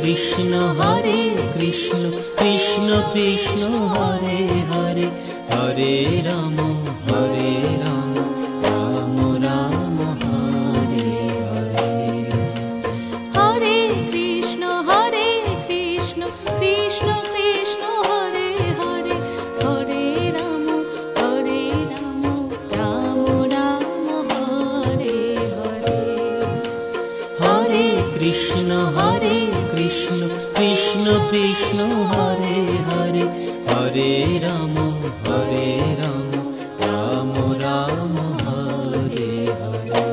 Krishna Krishna Krishna Hare Hare Hare Ram Ram Ram Hare Hare. Hare Krishna Krishna Krishna Hare Hare Hare Ram Ram Ram Hare Hare. Hare Krishna Krishna Krishna Hare Hare Hare Ram Ram Ram Hare Hare.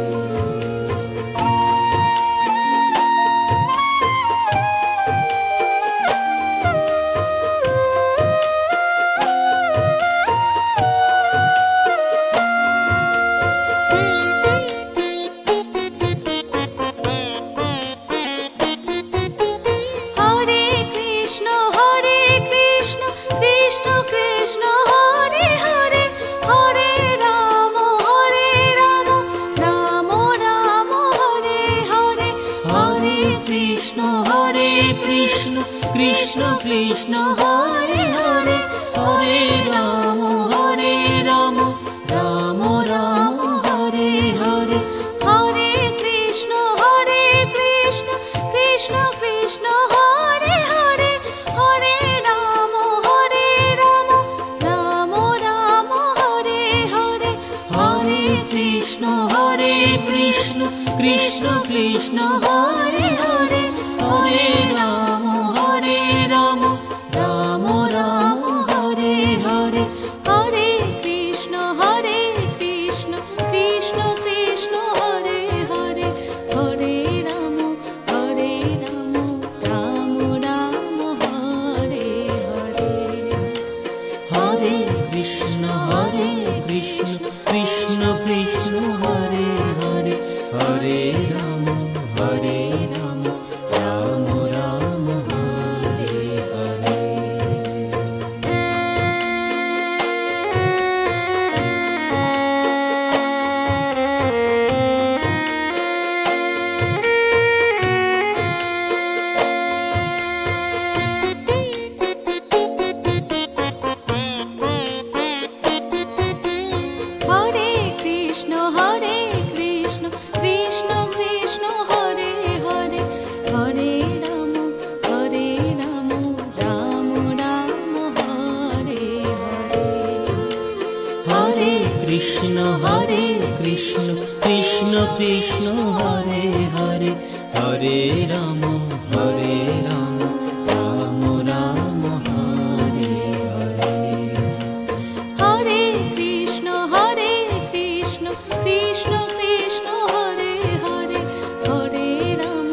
Krishna Krishna Hare Hare Hare Ram Ram Ram Hare Hare. Hare Krishna Krishna Krishna Hare Hare Hare Ram Ram Ram Hare Hare. Hare Krishna Krishna Krishna Hare Hare Hare Ram Ram Ram Hare Hare. Hare Krishna Krishna Krishna Hare Hare Hare Ram Ram Ram Hare Hare. Hare Krishna Krishna Krishna Hare Hare Hare Ram Ram Ram Hare Hare. Hare Krishna Krishna Krishna Krishna Hare Hare Hare Ram Ram Ram Hare Hare. Hare Krishna Krishna Krishna Hare Hare Hare Ram Ram Ram Hare Hare. Hare Krishna Krishna Krishna Hare Hare Hare Ram Ram Ram Hare Hare. Hare Krishna Krishna Krishna Hare Hare Hare Ram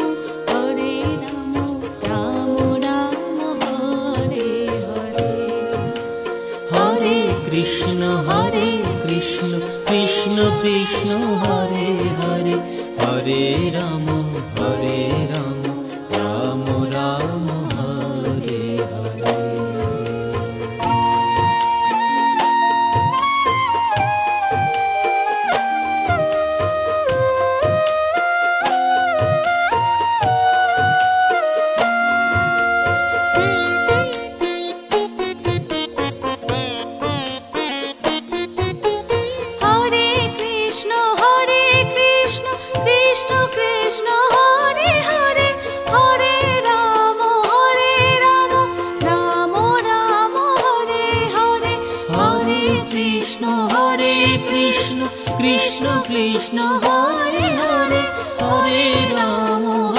Ram Ram Hare Hare. Hare Krishna Krishna Krishna Hare Hare Hare Ram Ram Ram Hare Hare. Hare Krishna Krishna Krishna Hare Hare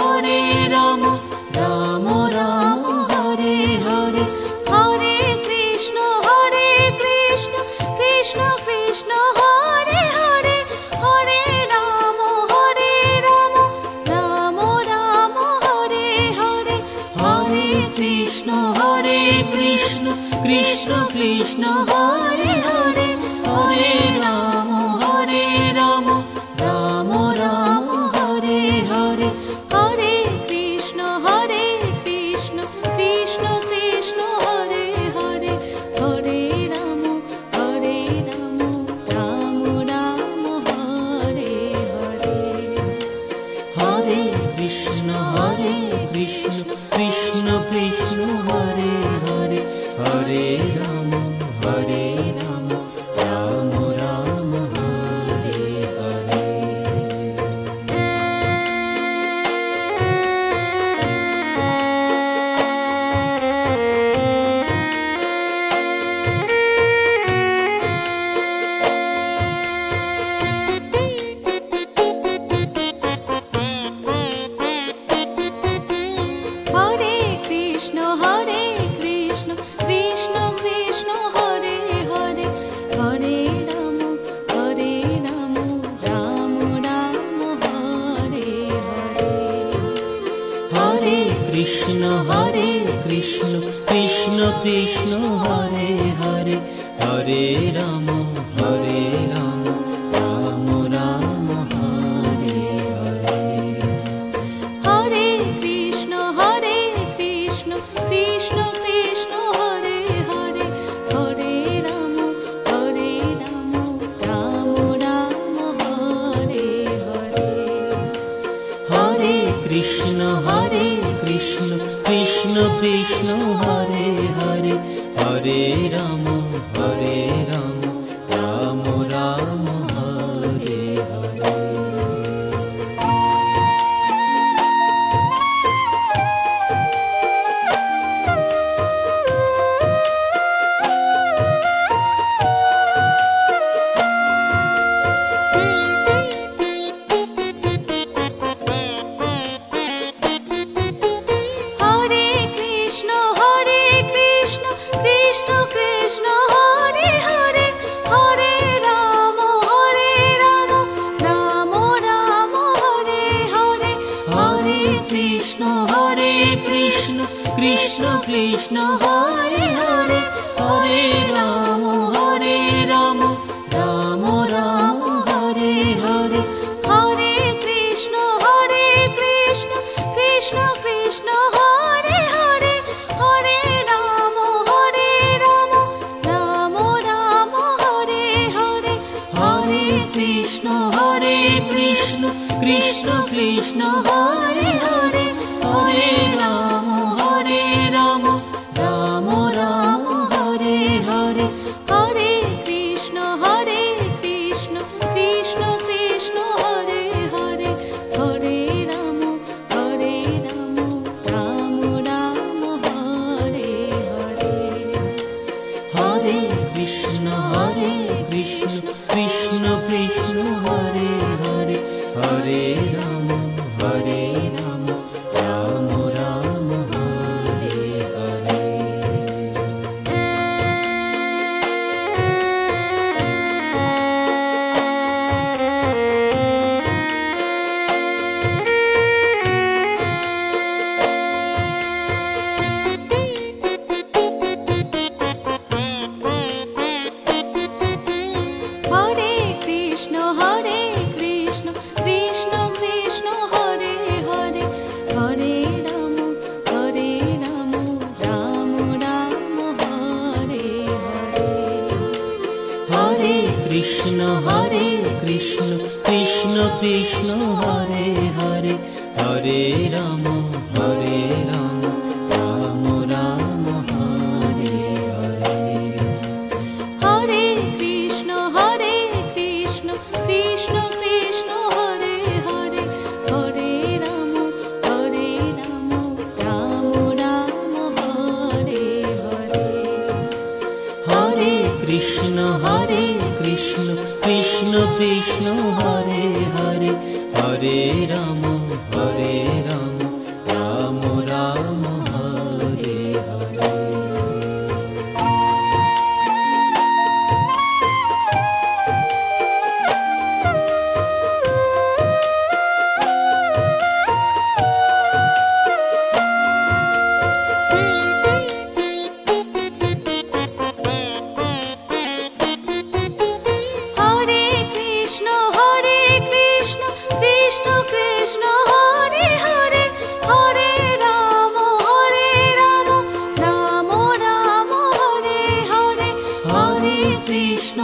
Hare Ram Ram Ram Hare Hare. Hare Krishna Krishna Krishna Hare Hare Hare Ram Ram Ram Hare Hare. Hare Krishna Krishna Krishna Hare Hare Hare Ram Ram Ram Hare Hare. Hare Krishna Krishna Krishna Hare Hare Hare Ram Ram Ram Hare Hare. Hare Krishna Krishna Krishna Hare Hare Hare Ram Ram Ram Hare Hare. Hare Krishna Krishna Krishna Hare Hare Hare Ram Ram Ram Hare Hare. Hare Krishna Krishna Krishna Hare Hare Hare Ram Ram Ram Hare Hare. Krishna Krishna Hare Hare Hare Ram Ram Ram Hare Hare. Hare Krishna Krishna Krishna Hare Hare Hare Ram Ram Ram Hare Hare. Hare Krishna Krishna Krishna Krishna Hare Hare Hare Ram Ram Ram Hare Hare. Hare Krishna Krishna Krishna Krishna Hare Hare Hare Ram Ram Ram Hare Hare. Hare Krishna Krishna Krishna Krishna Hare Hare Hare Ram Ram Ram Hare Hare. Hare Krishna Krishna Krishna Krishna Hare Hare Hare Ram Ram Ram Hare Hare. Hare Krishna Krishna Krishna Krishna Hare Hare Hare Ram Ram Ram Hare Hare. Hare Krishna Krishna Krishna Krishna Hare Hare Hare Ram Ram Ram Hare Hare. Hare Krishna Krishna Krishna Krishna Hare Hare Hare Ram Ram Ram Hare Hare. Hare Krishna Krishna Krishna Krishna Hare Hare Hare Ram Ram Ram Hare Hare. Hare Krishna Krishna Krishna Krishna Hare Hare Hare Ram Ram Ram Hare Hare. Hare Krishna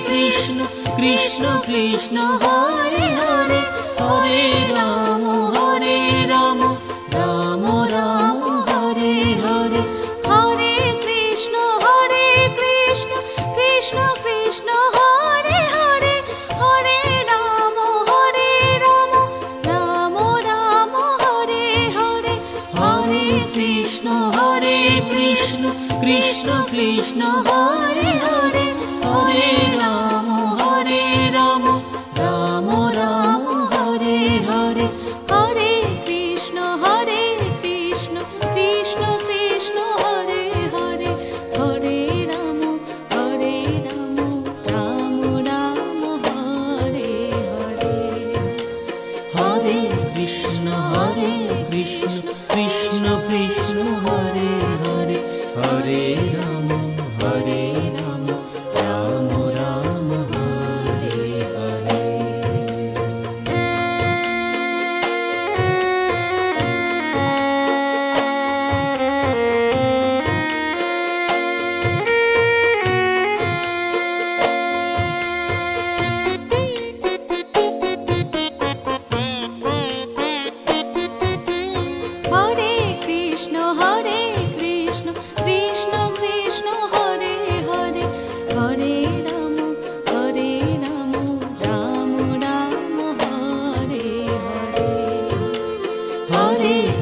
Krishna Krishna Krishna Hare Hare Hare Ram Ram Ram Hare Hare. Hare Krishna Krishna Krishna Krishna Hare Hare Hare Ram Ram Ram Hare Hare. Hare Krishna Krishna Krishna Krishna Hare Hare Hare Ram Ram Ram Hare Hare. Hare Krishna Krishna Krishna Krishna Hare Hare Hare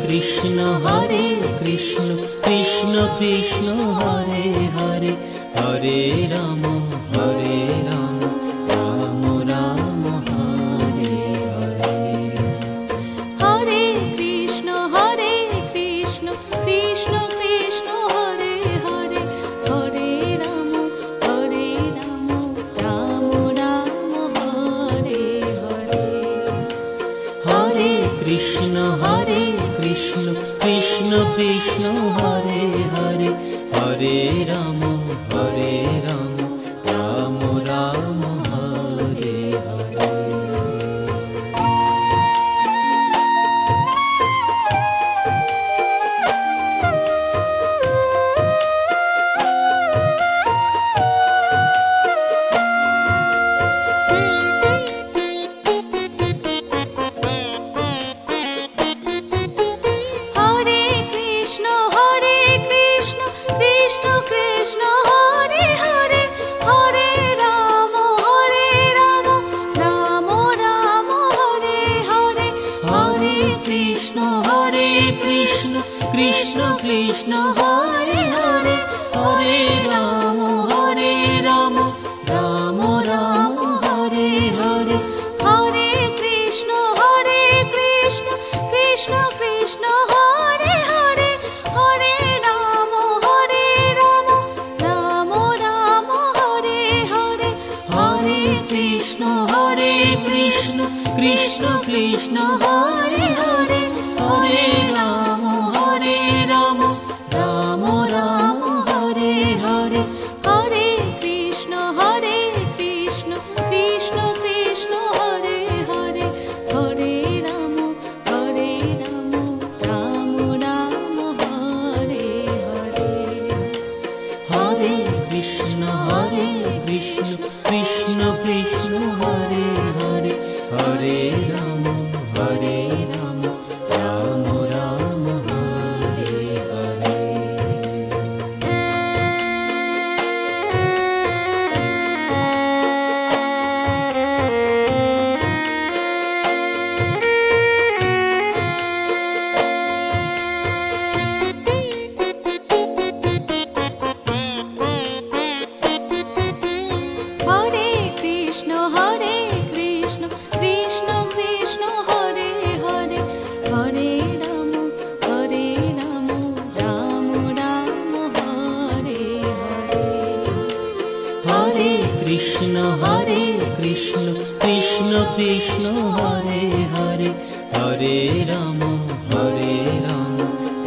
Krishna Krishna Krishna Hare Hare, Hare Ram Ram Ram Hare Hare. Hare Krishna Krishna Krishna Hare Hare, Hare Ram Ram Ram Hare Hare. Hare Krishna Krishna Krishna Hare Hare, Hare Ram Ram Ram Hare Hare. Hare Krishna Krishna Krishna Hare Hare, Hare Ram Ram Ram Hare Hare. Hare Krishna Krishna Krishna Hare Hare, Hare Ram Ram Ram Hare Hare. Hare Krishna Krishna Krishna Hare Hare, Hare Ram Ram Ram Hare Hare. Hare Krishna Krishna Krishna Hare Hare, Hare Ram Ram Ram Hare Hare. Hare Krishna Krishna Krishna Hare Hare, Hare Ram Ram Ram Hare Hare. Hare Krishna Krishna Krishna Hare Hare, Hare Ram Ram Ram Hare Hare. Hare Krishna Krishna Krishna Hare Hare, Hare Ram Ram Ram Hare Hare. Hare Krishna Krishna Krishna Hare Hare, Hare Ram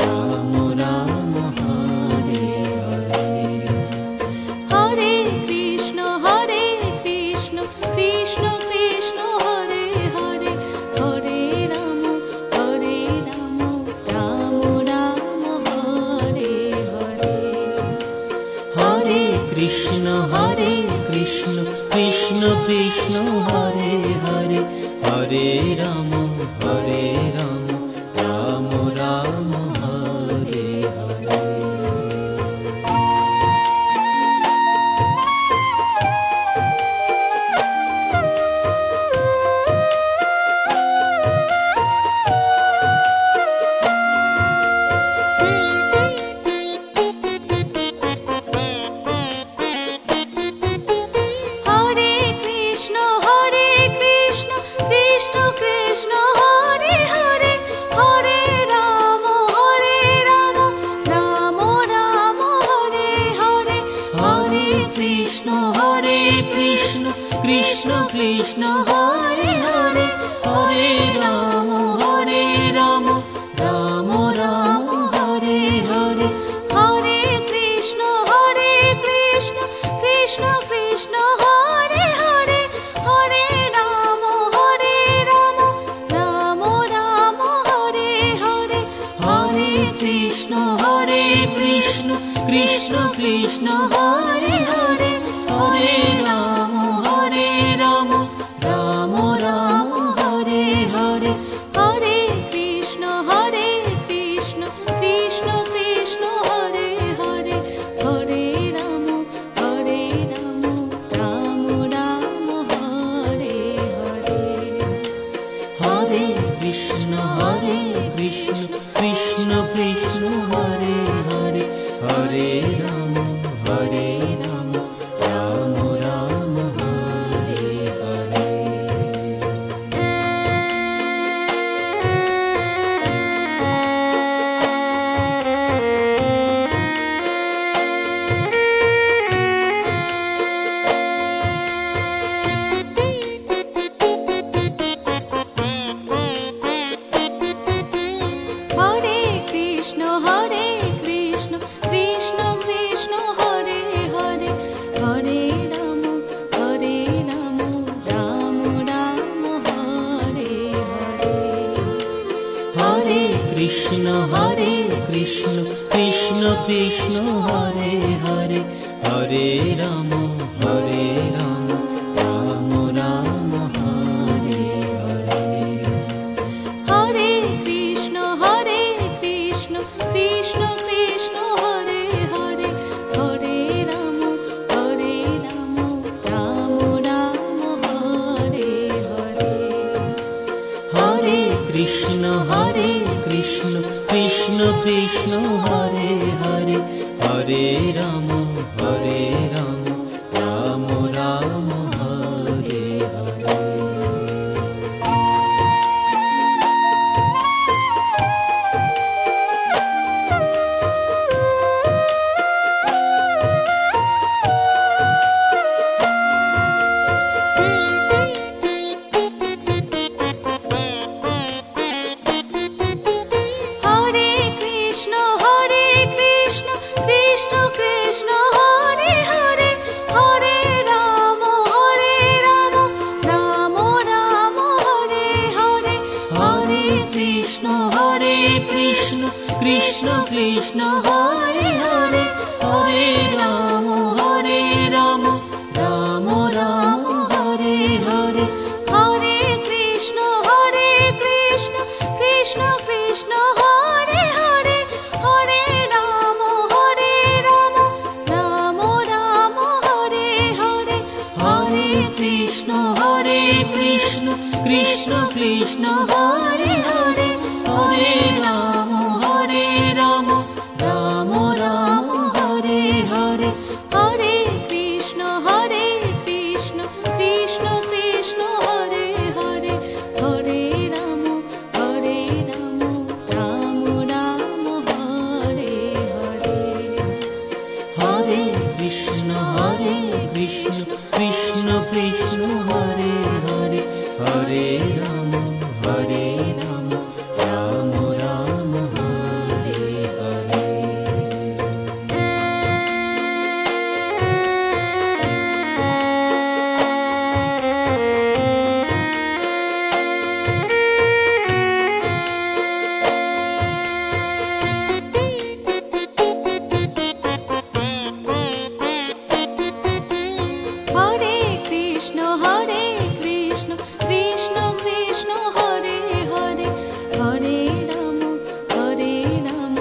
Ram Ram Hare Hare. Hare Krishna Krishna Krishna Hare Hare, Hare Ram Ram Ram Hare Hare. Hare Krishna Krishna Krishna Hare Hare, Hare Ram Ram Ram Hare Hare. Hare Krishna Krishna Krishna Hare Hare, Hare Ram Ram Ram Hare Hare. Hare Krishna Krishna Krishna Hare Hare, Hare Ram Ram Ram Hare Hare. Hare Krishna Krishna Krishna Hare Hare, Hare Ram Ram Ram Hare Hare. Hare Krishna Krishna Krishna Hare Hare, Hare Ram Ram Ram Hare Hare. Hare Krishna Krishna Krishna Hare Hare, Hare Ram Ram Ram Hare Hare. Hare Krishna Krishna Krishna Krishna Krishna Hare Hare, Hare Ram Ram Ram Hare Hare. Hare Krishna Krishna Krishna Hare Hare, Hare Ram Ram Ram Hare Hare. Hare Krishna Krishna Krishna Krishna Hare Hare, Hare Ram Ram Ram Hare Hare. Krishna Krishna Hare Hare, Hare Ram Ram Ram Hare Hare. Hare Krishna Krishna Krishna Hare Hare, Hare Ram Ram Ram Hare Hare. Hare Krishna Krishna Krishna Krishna Hare Hare, Hare Ram Ram Ram Hare Hare. Hare Krishna Krishna Krishna Krishna Hare Hare, Hare Ram Ram Ram Hare Hare. Hare Krishna Krishna Krishna Krishna Hare Hare, Hare Ram Ram Ram Hare Hare. Hare Krishna Krishna Krishna Krishna Hare Hare, Hare Ram Ram Ram Hare Hare. Hare Krishna Krishna Krishna Krishna Hare Hare, Hare Ram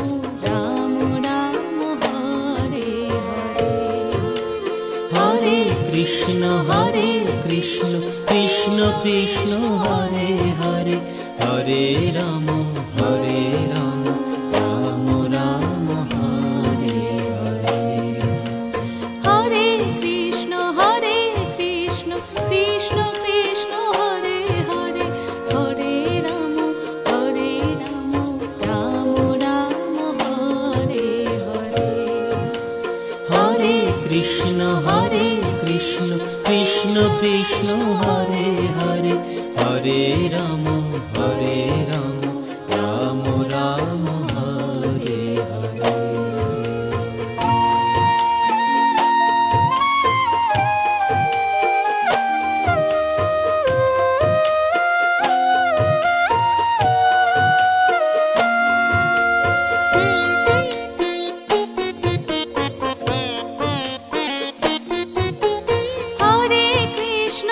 Ram Ram Hare Hare. Hare Krishna Krishna Krishna Krishna Hare Hare, Hare Ram Ram Ram Hare Hare. Hare Krishna Krishna Krishna Krishna Hare Hare, Hare Ram Ram Ram Hare Hare. Hare Krishna Krishna Krishna Krishna Hare Hare, Hare Ram Ram Ram Hare Hare. Hare Krishna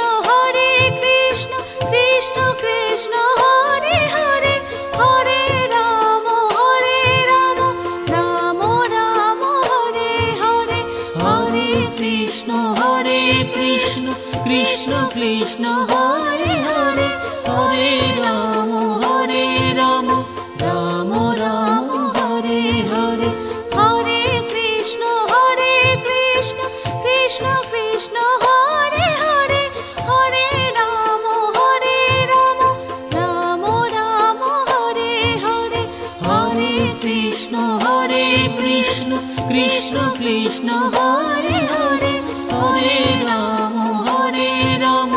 Krishna Krishna Krishna Hare Hare, Hare Ram Ram Ram Hare Hare. Hare Krishna Krishna Krishna Krishna Hare Hare, Hare Ram Ram Ram Hare Hare. Hare Krishna Krishna Krishna Krishna Hare Hare, Hare Ram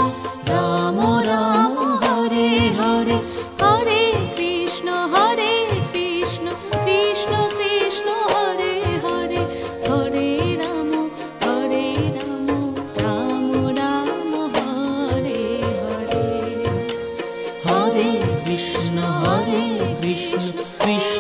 Ram Ram Hare Hare. Hare Krishna Krishna Krishna Krishna Hare Hare, Hare Ram Ram Ram Hare Hare. Hare Krishna Krishna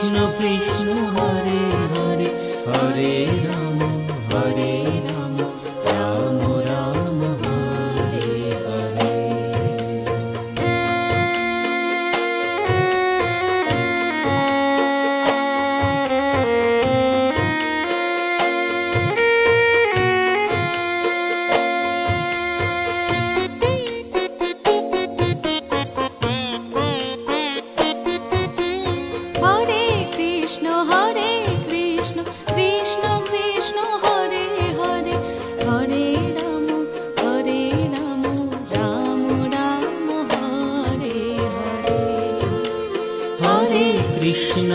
Krishna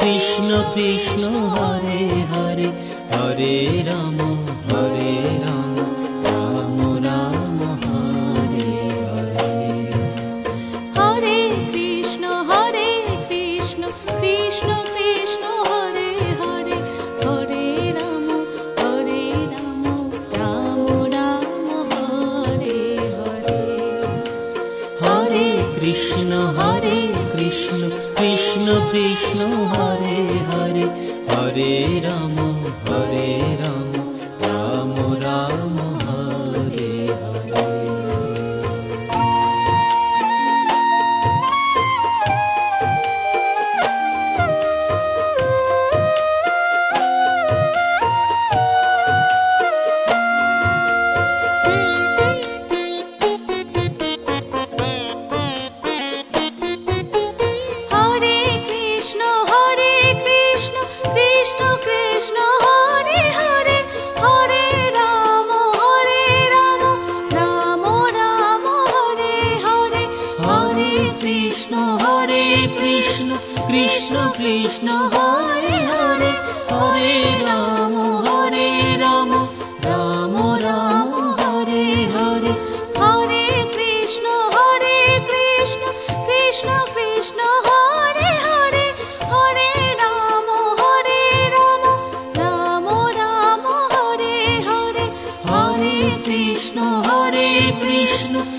Krishna Krishna Hare Hare, Hare Ram Ram Ram Hare Hare. Hare Krishna Krishna Krishna Hare Hare, Hare Ram Ram Ram Hare Hare. Hare Krishna Krishna Krishna Hare Hare, Hare Ram Ram Ram Hare Hare. Hare Krishna Krishna Krishna Hare Hare, Hare Ram Ram Ram Hare Hare. Hare Krishna Krishna Krishna Hare Hare, Hare Ram Ram Ram Hare Hare. Hare Krishna Krishna Krishna Hare Hare, Hare Ram Ram Ram Hare Hare. Hare Krishna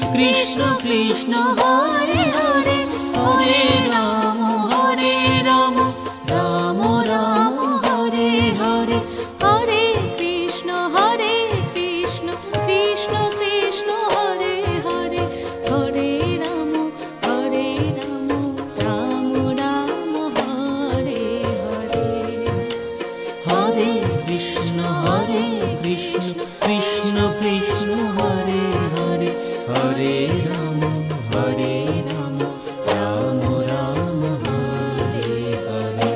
Krishna Krishna Hare Hare, Hare Ram Ram Ram Hare Hare. Hare Krishna Krishna Krishna Hare Hare, Hare Ram Ram Ram Hare Hare. Hare Krishna Krishna Krishna Hare Hare, Hare Ram Ram Ram Hare Hare.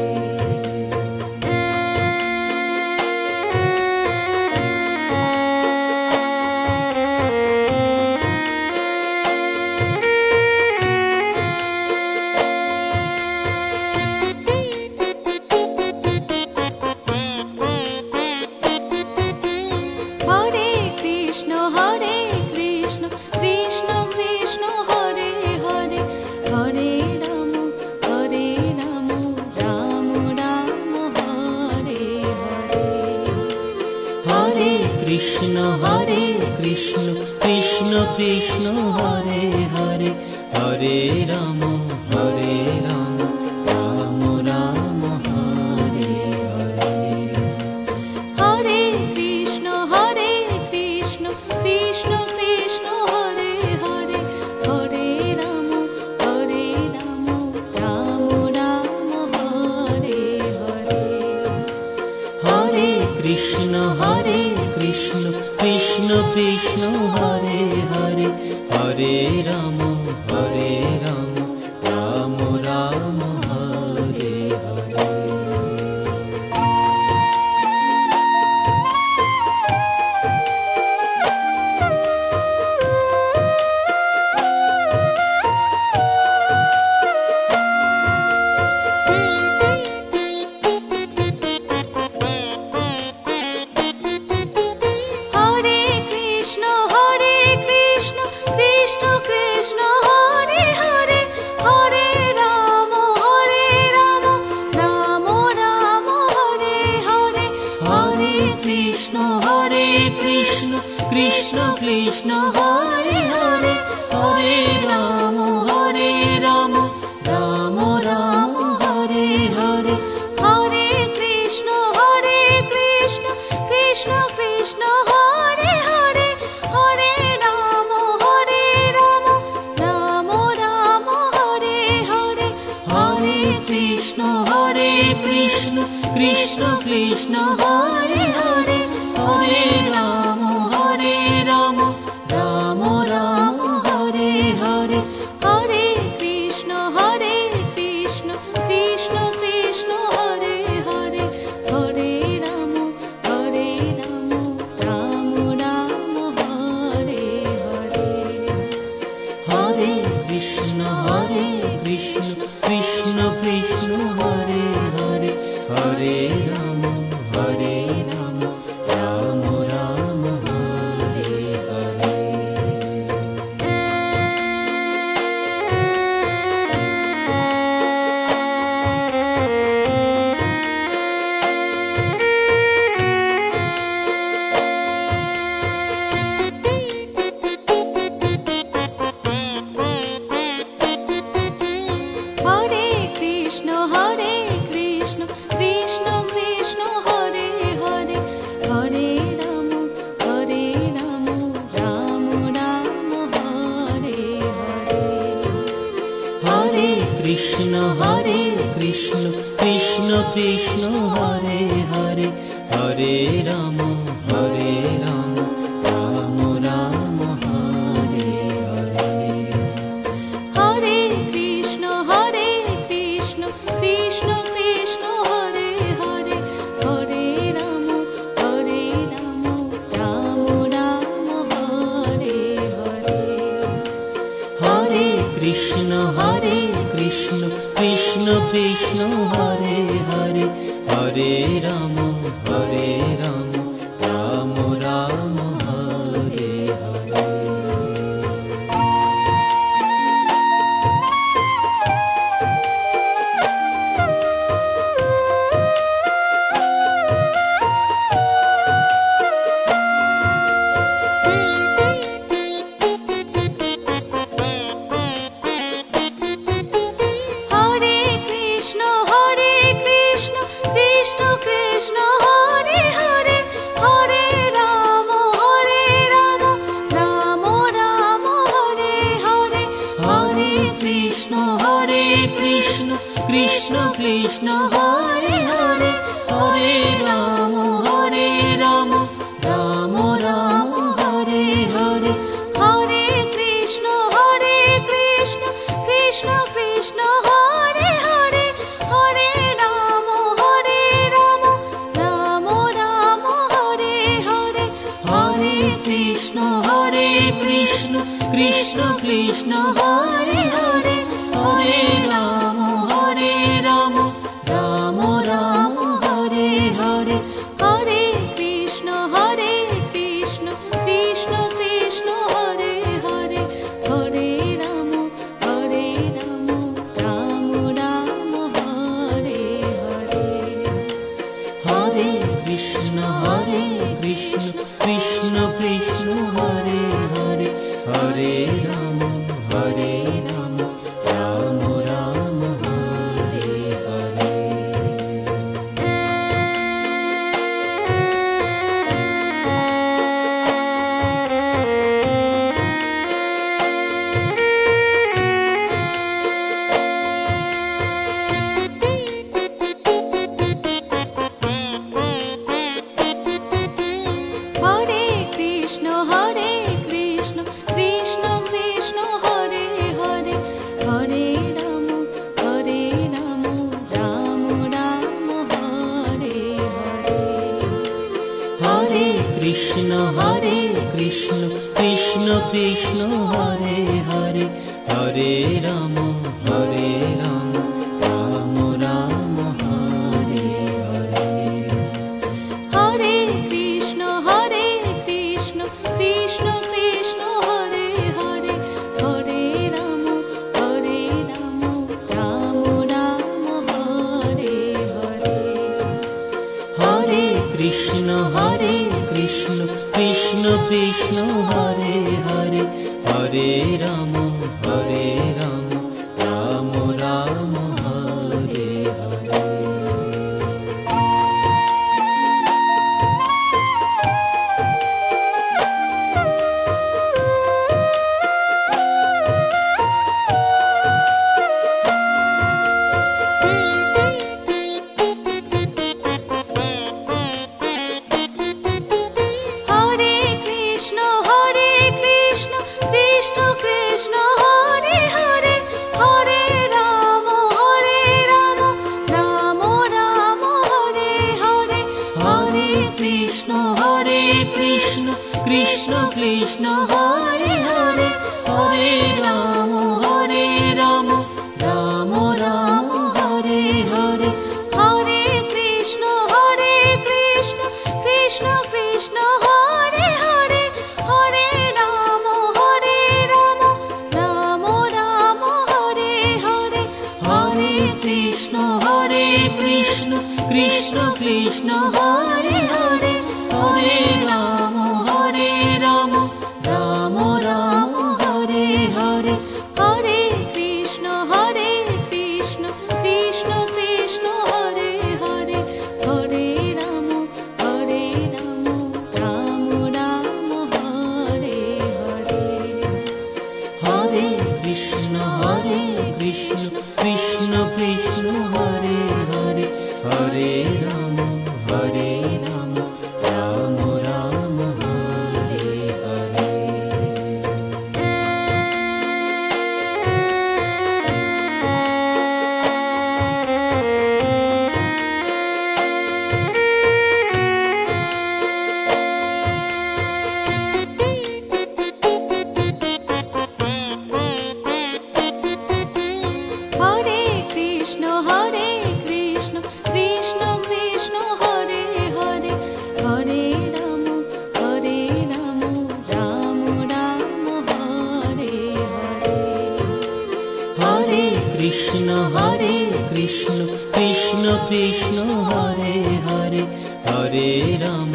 Hare Krishna Krishna Krishna Hare Hare, Hare Ram Ram Ram Hare Hare. Hare Krishna Krishna Krishna Hare Hare, Hare Ram Ram Ram Hare Hare. Hare Krishna Krishna Krishna Hare Hare, Hare Ram Ram Ram Hare Hare. Hare Krishna Krishna Krishna Hare Hare, Hare Ram Ram Ram Hare Hare. Hare Krishna Krishna Krishna Hare Hare, Hare Ram Ram Ram Hare Hare. Hare Krishna Krishna Krishna Hare Hare, Hare Ram Ram Ram Hare Hare. Hare Krishna Krishna Krishna Hare Hare, Hare Ram Ram Ram Hare Hare. Hare Krishna Krishna Hare Hare, Hare Ram Ram Ram Hare Hare. Hare Krishna Krishna Krishna Hare Hare, Hare Ram Ram Ram Hare Hare. Hare Krishna Krishna Krishna Hare Hare Hare Ram Ram Ram Hare Hare. Krishna Hare Krishna Krishna Krishna Hare Hare Hare Ram Ram Ram Hare Hare. Hare Krishna Krishna Krishna Hare Hare Hare Ram Ram Ram Hare Hare. Hare Krishna Krishna Krishna Krishna Hare Hare Hare Ram Ram Ram Hare Hare. Krishna Krishna Hare Hare Hare Ram Ram Ram Hare Hare. Hare Krishna Krishna Krishna Hare Hare Hare Ram Ram Ram Hare Hare. Hare Krishna Krishna Krishna Krishna Hare Hare Hare Ram Ram Ram Hare Hare. Hare Krishna Krishna Krishna Krishna Hare Hare Hare Ram Ram Ram Hare Hare. Hare Krishna Krishna Krishna Krishna Hare Hare Hare Ram Ram Ram Hare Hare. Hare Krishna Krishna Krishna Krishna Hare Hare Hare Ram Ram Ram Hare Hare. Hare Krishna Krishna Krishna Krishna Hare Hare Hare Ram Ram Ram Hare Hare. Hare Krishna Krishna Krishna Krishna Hare Hare Hare Ram Ram Ram Hare Hare. Hare Krishna Krishna Krishna Krishna Hare Hare Hare Ram Ram Ram Hare Hare. Hare Krishna Krishna Krishna Krishna Hare Hare Hare Ram Krishna Krishna Krishna Hare Hare Hare Ram Ram Ram Hare Hare Hare Krishna Krishna Krishna Hare Hare Hare Ram Ram Ram Hare Hare Hare Krishna Krishna Krishna Hare Hare Hare Ram Ram Ram Hare Hare Hare Krishna Krishna Krishna Hare Hare Hare Ram Ram Ram Hare Hare Hare Krishna Krishna Krishna Hare Hare Hare Ram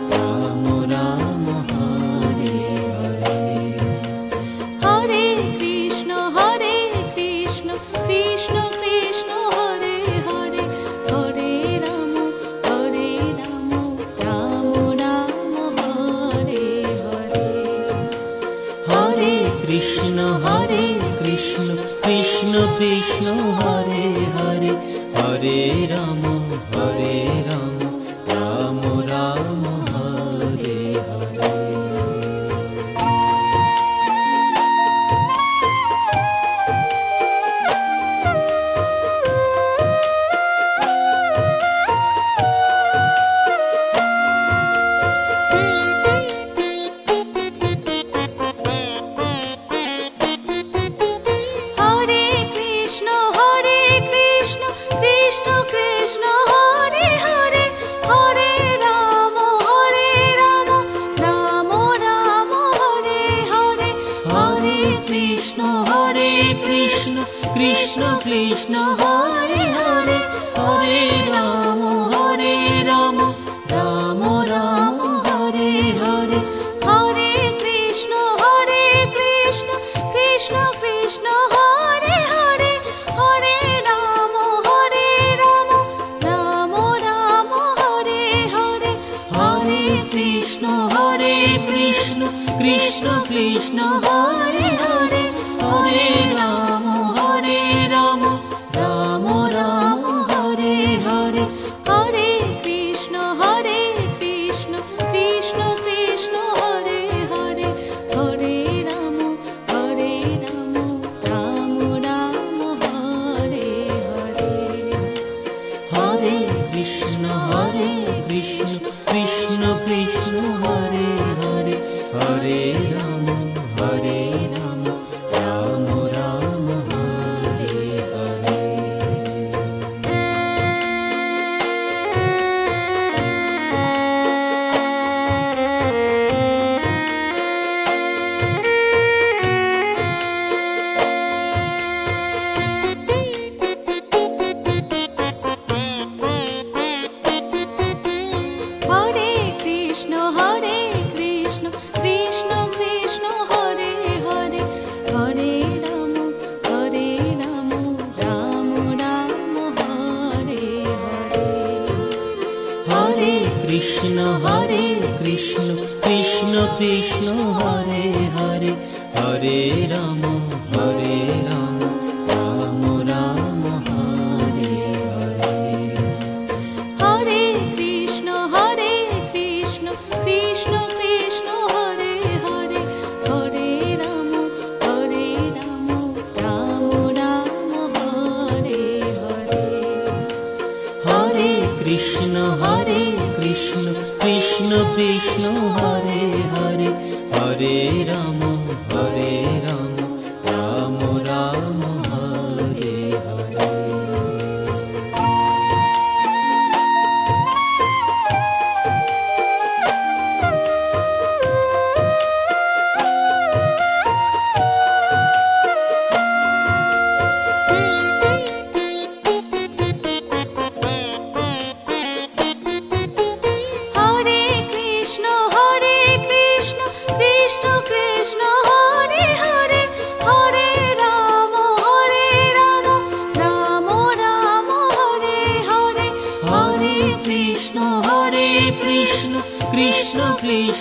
Ram Ram Hare Hare Hare Krishna Krishna Krishna Hare Hare Hare Ram Ram Ram Hare Hare Hare Krishna Krishna Krishna Hare Hare Hare Ram Ram Ram Hare Hare Hare Krishna Krishna Krishna Hare Hare Hare Ram Ram Ram Hare Hare Hare Krishna Krishna Krishna Hare Hare Hare Ram Ram Ram Hare Hare Hare Krishna Krishna Krishna Hare Hare Hare Ram Ram Ram Hare Hare Hare Krishna Krishna Krishna Hare Hare Hare Ram Ram Ram Hare Hare Hare Krishna Krishna Krishna Hare Hare Hare Ram Ram Ram Hare Hare Hare Krishna Krishna Krishna Hare Hare Hare Ram Ram Ram Hare Hare Hare Krishna Krishna Krishna Hare Hare Hare Ram Ram Ram Hare Hare Hare Krishna Krishna Krishna Hare Hare Hare Ram Ram Ram Hare Hare Hare Krishna Krishna Krishna Hare Hare Hare Ram Ram Ram Hare Hare Hare Krishna Krishna Krishna Hare Hare Hare Ram Ram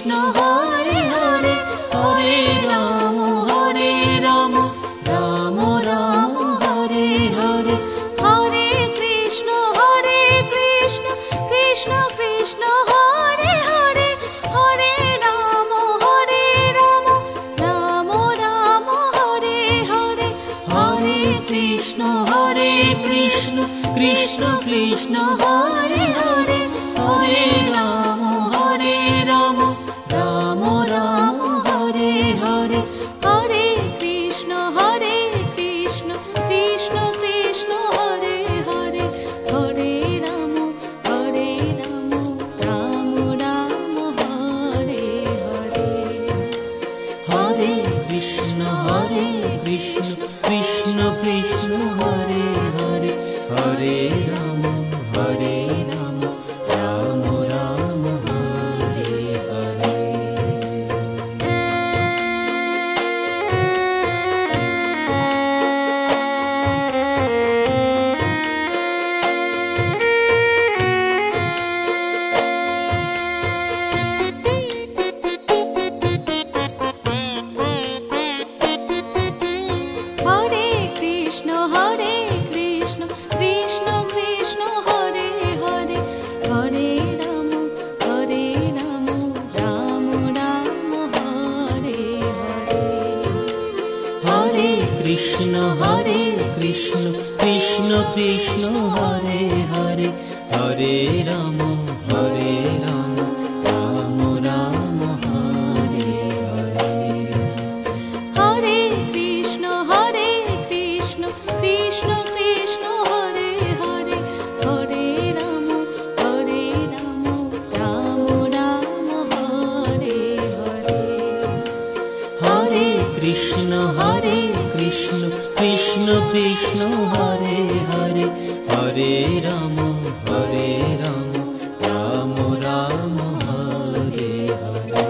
Krishna Hare Hare Hare Ram Ram Ram Hare Hare Hare Krishna Krishna Krishna Hare Hare Hare Ram Ram Ram Hare Hare Hare Krishna Krishna Krishna Hare Hare Hare Ram Ram Ram Hare Hare Hare Krishna Krishna Krishna Hare Hare Hare Ram Ram Ram Hare Hare Hare Krishna Krishna Krishna Hare Hare Hare Ram Ram Ram Hare Hare Hare Krishna Krishna Krishna Hare Hare Hare Ram Ram Ram Hare Hare Hare Krishna Krishna Krishna Hare Hare Hare Ram Ram Ram Hare Hare Hare Krishna Krishna Krishna Hare Hare Hare Ram Ram Ram Hare Hare Hare Krishna Krishna Krishna Hare Hare Hare Ram Ram Ram Hare Hare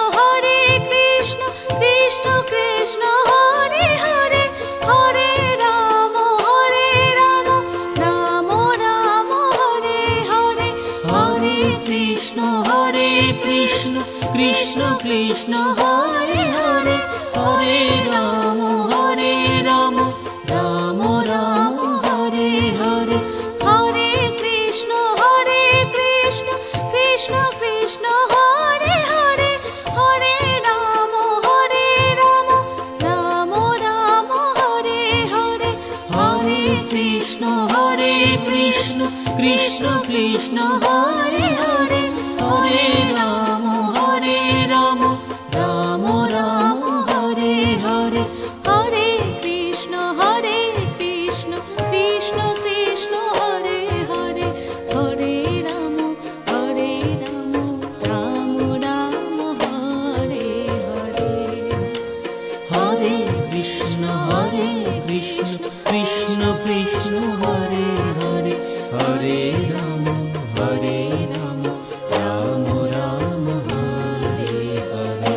Hare Krishna Krishna Krishna Hare Hare Hare Ram Ram Ram Hare Hare Hare Krishna Krishna Krishna Hare Hare Hare Ram Ram Ram Hare Hare Hare Krishna Krishna Krishna Hare Hare Hare Ram Ram Ram Hare Hare Hare Krishna Krishna Krishna Hare Hare Hare Ram Ram Ram Hare Hare Hare Krishna Krishna Krishna Hare Hare Hare Ram Ram Ram Hare Hare Hare Krishna Krishna Krishna Hare Hare Hare Ram Ram Ram Hare Hare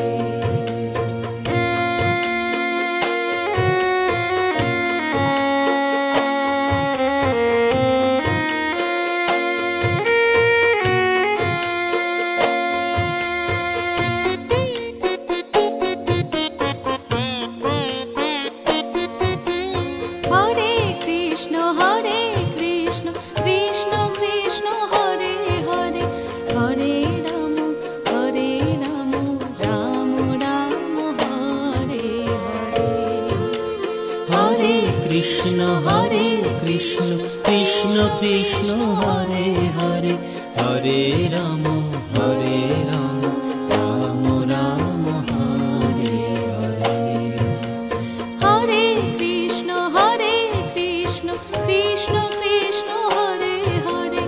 Hare Krishna Krishna Krishna Hare Hare Hare Ram Ram Ram Hare Hare Hare Krishna Krishna Krishna Hare Hare Hare Ram Ram Ram Hare Hare Hare Krishna Krishna Krishna Hare Hare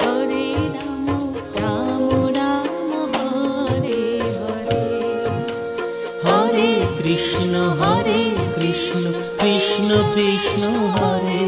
Hare Ram Ram Ram Hare Hare Hare Krishna Krishna Krishna Hare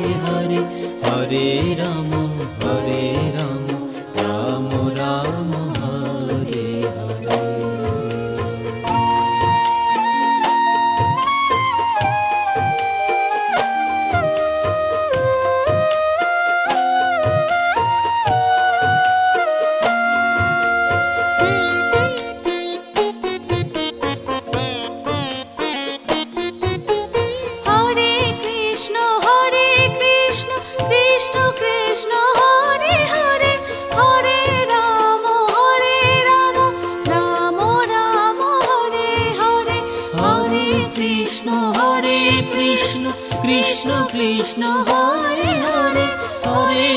Krishna Krishna Hare Hare Hare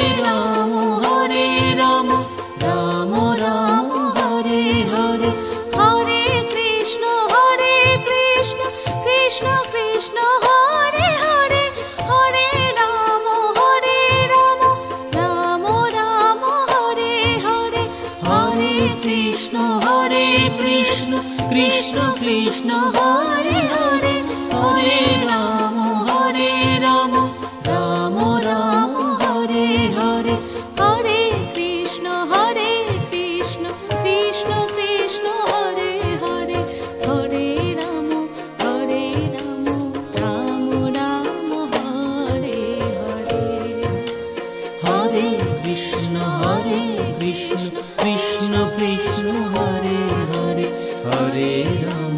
Ram Ram Ram Hare Hare Hare Krishna Krishna Krishna Hare Hare Hare Ram Ram Ram Hare Hare Hare Krishna Krishna Krishna Hare Hare Hare Ram Ram Ram Hare Hare Hare Krishna Krishna Krishna Hare Hare Hare Ram Ram Ram Hare Hare Hare Krishna Krishna Krishna Hare Hare Hare Ram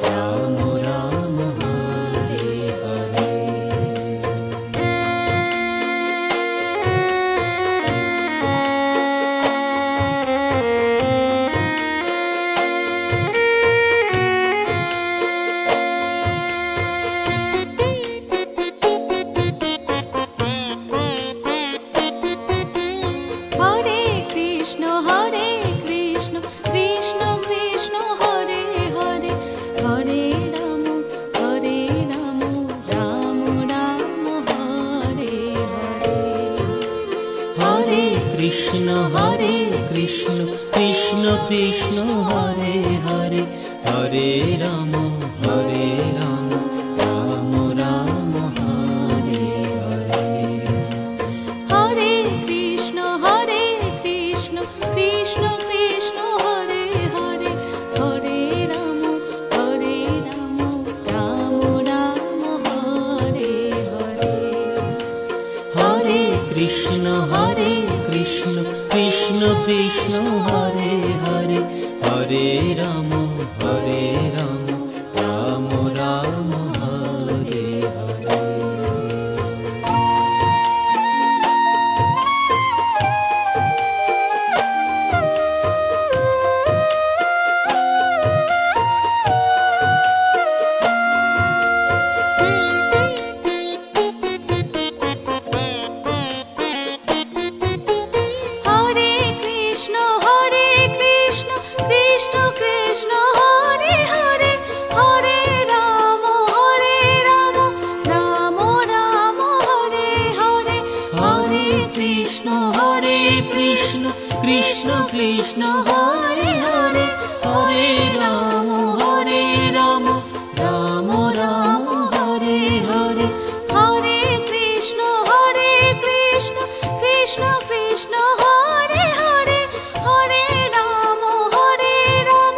Ram Ram Hare Hare Hare Krishna Krishna Krishna Hare Hare Hare Ram Ram Ram Hare Hare Hare Krishna Krishna Krishna Hare Hare Hare Ram Ram Ram Hare Hare Hare Krishna Krishna Krishna Hare Hare Hare Ram Ram Ram Hare Hare Hare Krishna Krishna Krishna Hare Hare Hare Ram Ram Ram Hare Hare Hare Krishna Krishna Krishna Hare Hare Hare Ram Ram Ram Hare Hare Hare Krishna Krishna Krishna Hare Hare Hare Ram Ram Ram Hare Hare Hare Krishna Krishna Krishna Hare Hare Hare Ram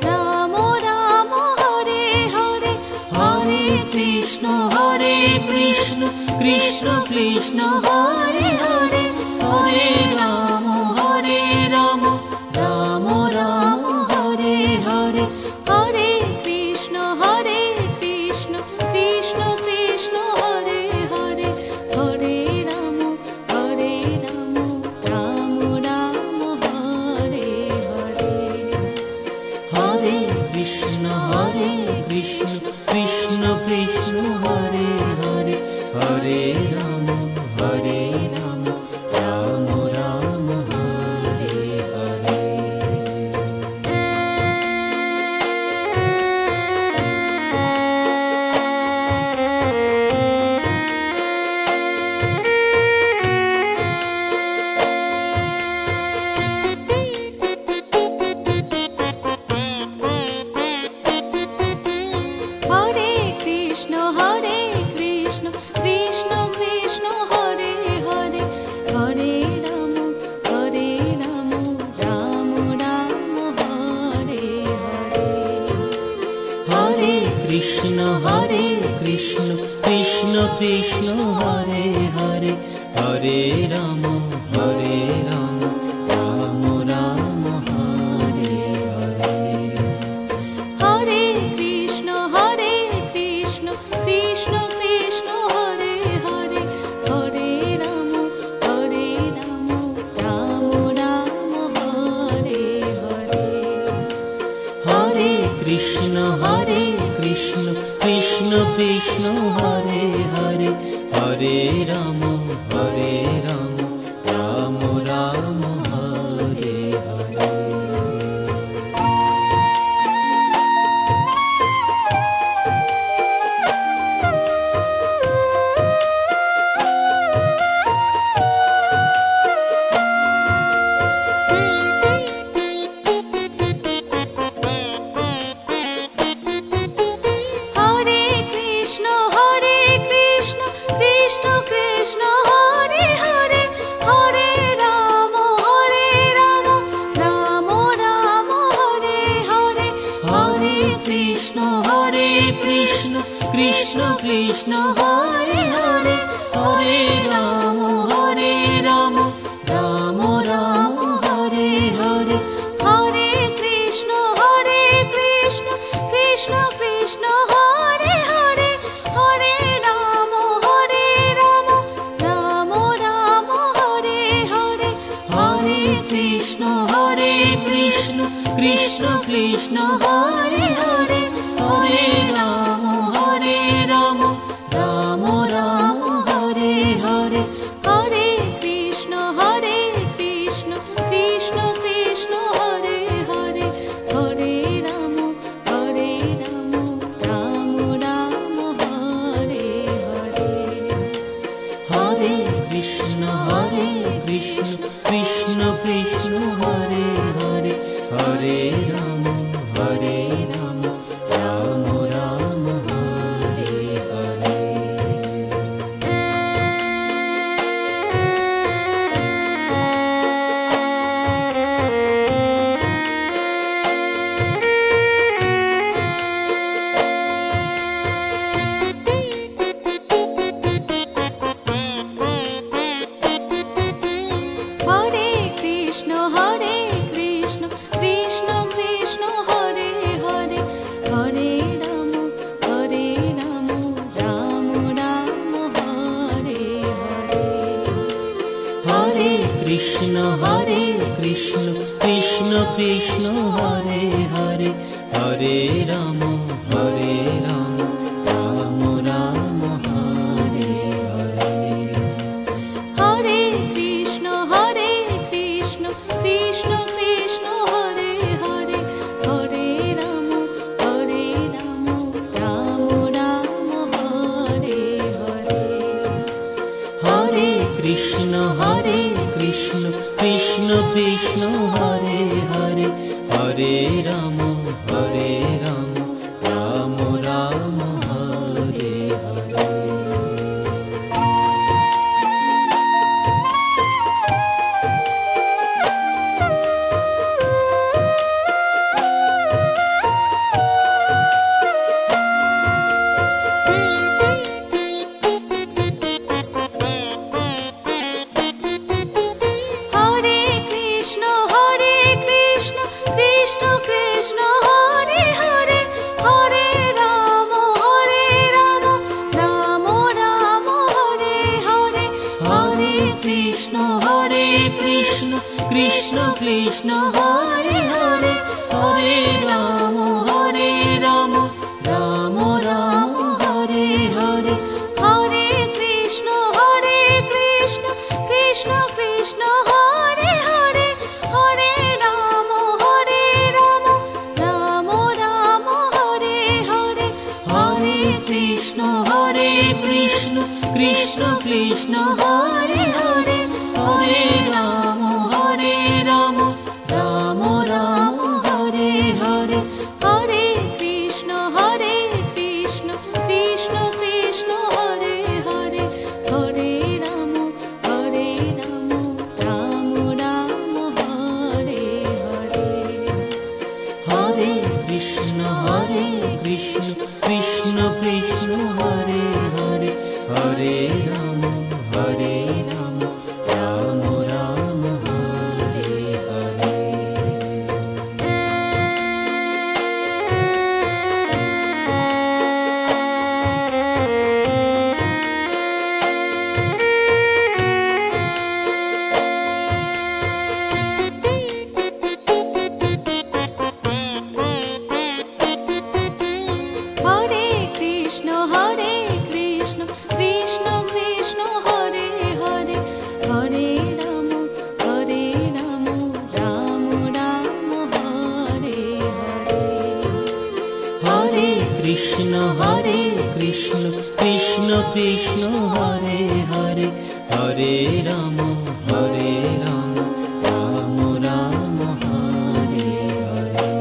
Ram Ram Hare Hare Hare Krishna Krishna Krishna Hare Hare Hare Ram Ram Ram Hare Hare Hare Krishna Krishna Krishna Hare Hare Hare Ram Ram Ram Hare Hare Hare Krishna Krishna Krishna Hare Hare Hare Ram Ram Ram Hare Hare Hare Krishna Krishna Krishna Hare Hare Hare Ram Ram Ram Hare Hare Hare Krishna Krishna Krishna Hare Hare Hare Ram Ram Ram Hare Hare Hare Krishna Krishna Krishna Hare Hare Hare Ram Ram Ram Hare Hare Hare Krishna Krishna Krishna Hare Hare Hare Ram Ram Ram Hare Hare. Krishna Krishna Hare Hare Hare Ram Ram Ram Hare Hare. Hare Krishna Krishna Krishna Hare Hare Hare Ram Ram Ram Hare Hare. Hare Krishna Krishna Krishna Hare Hare Hare Ram Ram Ram Hare Hare. Hare Krishna Krishna Krishna Krishna Hare Hare Hare Ram Ram Ram Hare Hare. Hare Krishna Krishna Krishna Hare Hare Hare Ram Ram Ram Hare Hare. Hare Krishna Krishna Krishna Krishna Hare Hare Hare Ram Ram Ram Hare Hare. Hare Krishna Krishna Krishna Krishna Hare Hare Hare Ram Ram Ram Hare Hare. Hare Krishna Krishna Krishna Krishna Hare Hare Hare Ram Ram Ram Hare Hare. Hare Krishna Krishna Krishna Krishna Hare Hare Hare Ram Ram Ram Hare Hare. Hare Krishna Krishna Krishna Krishna Hare Hare Hare Ram Ram Ram Hare Hare. Hare Krishna Krishna Krishna Hare Hare Hare Ram Ram Ram Hare Hare. Hare Krishna Krishna Krishna Krishna Hare Hare Hare Ram Ram Ram Hare Hare. Hare Krishna Krishna Krishna Hare Hare Hare Ram Ram Ram Hare Hare. Krishna Krishna Krishna Hare Hare, Hare Ram Ram Ram Hare Hare.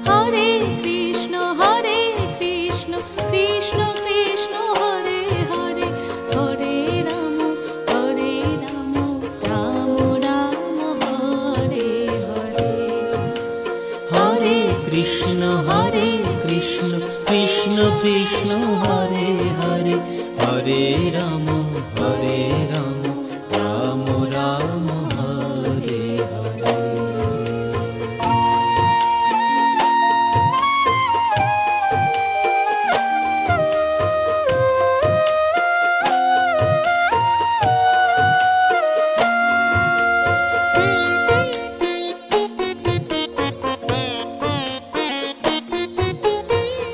Hare Krishna Krishna Krishna Hare Hare, Hare Ram Ram Ram Hare Hare. Hare Krishna Krishna Krishna Hare Hare, Hare Ram Ram Ram Hare Hare.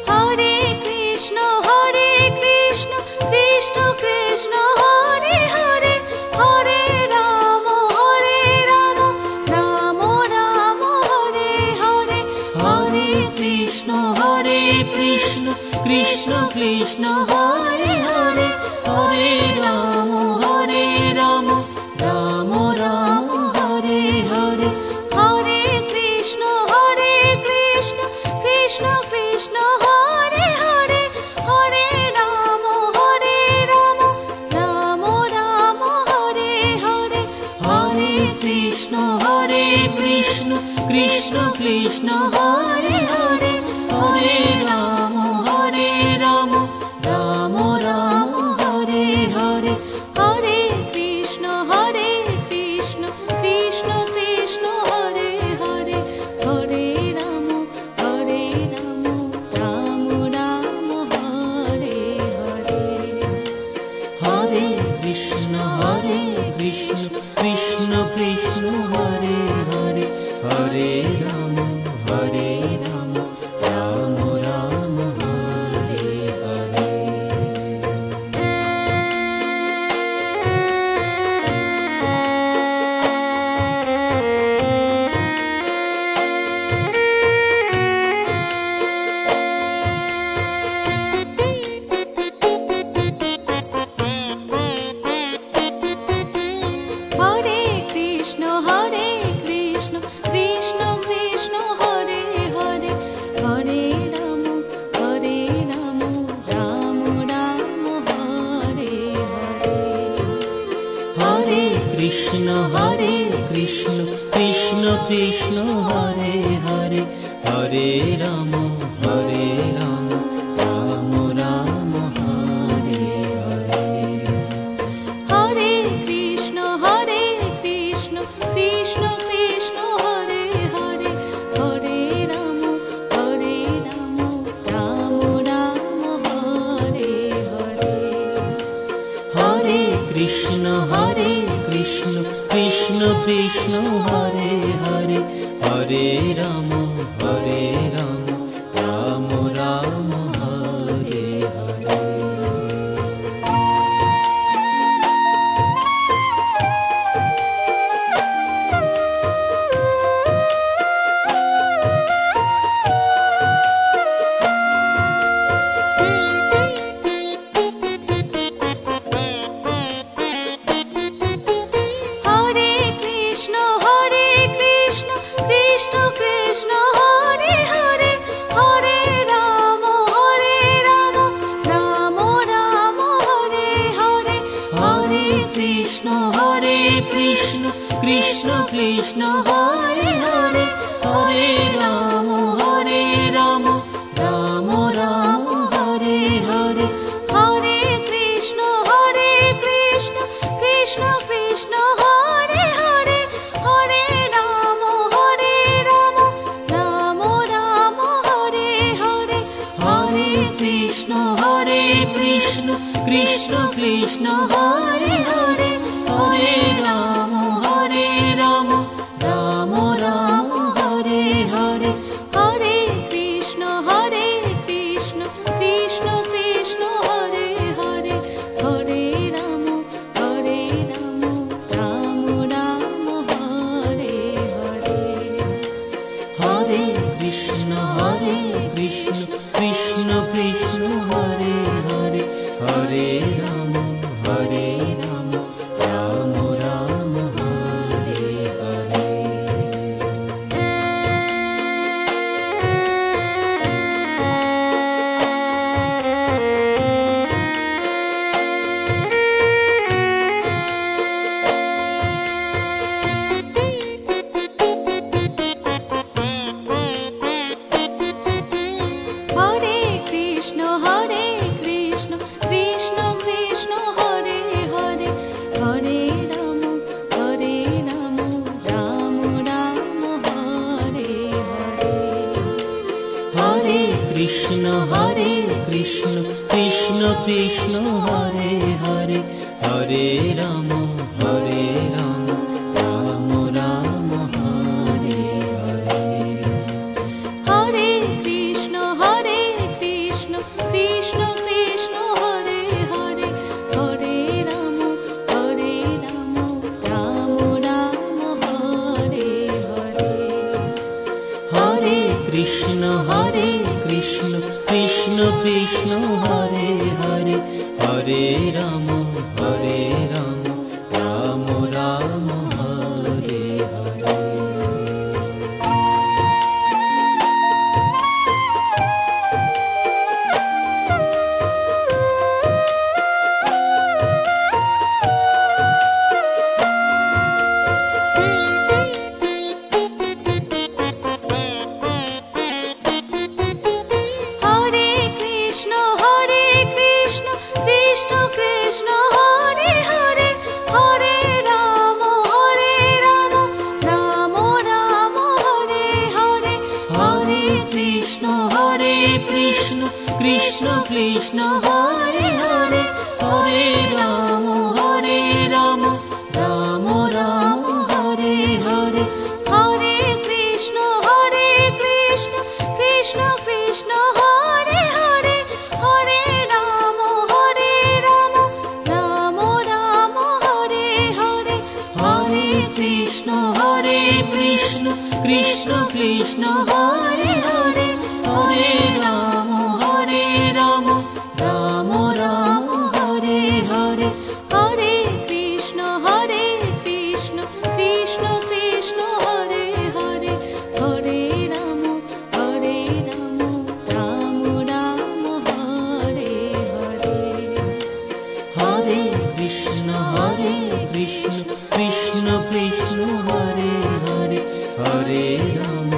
Hare Krishna Krishna Krishna Hare Hare, Hare Ram Ram Ram Hare Hare. Hare Krishna Krishna Krishna Hare Hare, Hare Ram Ram Ram Hare Hare. Hare Krishna Krishna Krishna Hare Hare, Hare Ram Ram Ram Hare Hare. Hare Krishna Krishna Krishna Hare Hare, Hare Ram Ram Ram Hare Hare. Hare Krishna Krishna Krishna Hare Hare, Hare Ram Ram Ram Hare Hare. Hare Krishna Krishna Krishna Hare Hare, Hare Ram Ram Ram Hare Hare. Hare Krishna Krishna Krishna Hare Hare, Hare Ram Ram Ram Hare Hare. Hare Krishna Krishna Krishna Hare Hare, Hare Ram Ram Ram Hare Hare. Hare Krishna Krishna Krishna Hare Hare, Hare Ram Ram Ram Hare Hare. Hare Krishna Krishna Krishna Hare Hare, Hare Ram Ram Ram Hare Hare. Hare Krishna Krishna Krishna Hare Hare, Hare Ram Ram Ram Hare Hare. Hare Krishna Krishna Hare Hare, Hare Ram Ram Ram Hare Hare. Hare Krishna Krishna Krishna Hare Hare, Hare Ram Ram Ram Hare Hare. Hare Krishna Krishna Hare Hare, Hare Ram Ram Ram Hare Hare. Hare Krishna Krishna Krishna Hare Hare, Hare Ram Ram Ram Hare Hare. Hare Krishna Krishna Krishna Krishna Krishna Hare Hare, Hare Ram Ram Ram Hare Hare. Hare Krishna Krishna Krishna Hare Hare, Hare Ram Ram Ram Hare Hare. Hare Krishna Krishna Krishna Krishna Hare Hare, Hare Ram Ram Ram Hare Hare. Krishna Krishna Hare Hare, Hare Ram Ram Ram Hare Hare. Hare Krishna Krishna Krishna Hare Hare, Hare Ram Ram Ram Hare Hare. Hare Krishna Krishna Krishna Krishna Hare Hare, Hare Ram Ram Ram Hare Hare. Hare Krishna Krishna Krishna Hare Hare, Hare Ram Ram Ram Hare Hare. Hare Krishna Krishna Krishna Krishna Hare Hare, Hare Ram